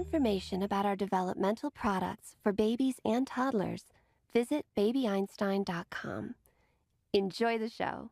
information about our developmental products for babies and toddlers, visit babyeinstein.com. Enjoy the show.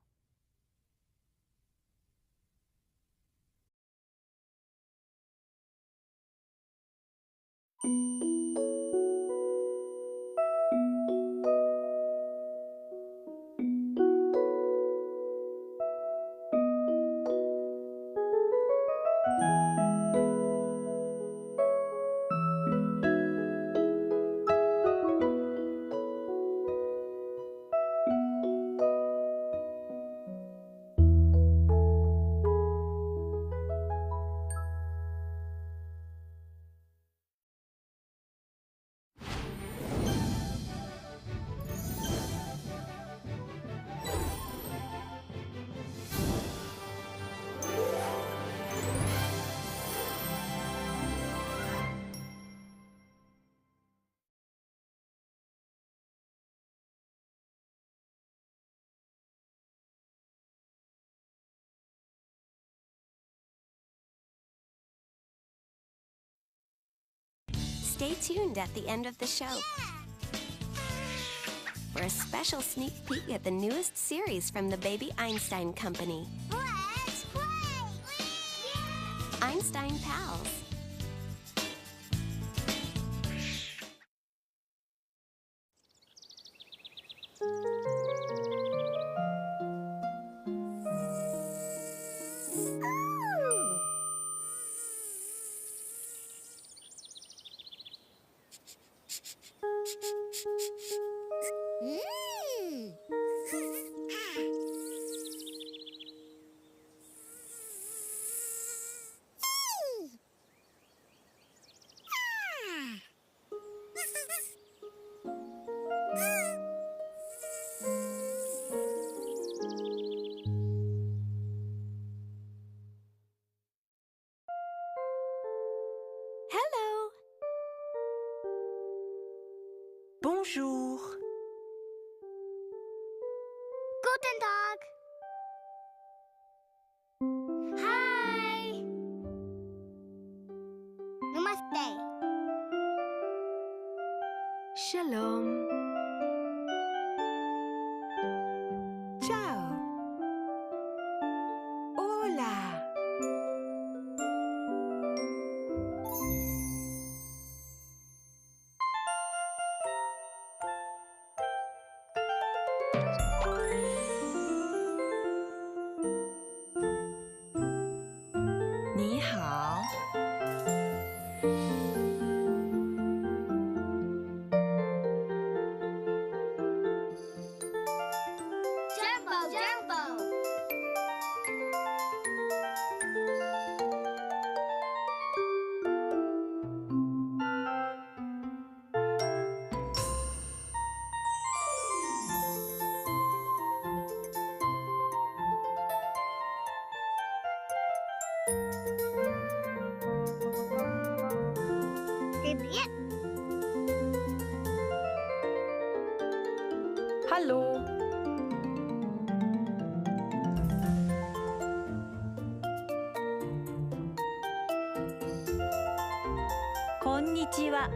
Stay tuned at the end of the show for a special sneak peek at the newest series from the Baby Einstein Company. Let's play! Yeah! Einstein Pals. Hello. Bonjour. Guten Tag. Hi. Namaste. Shalom. Ciao. Hola. Ni hao. Jumbo, jumbo. Привет. Hallo. Konnichiwa.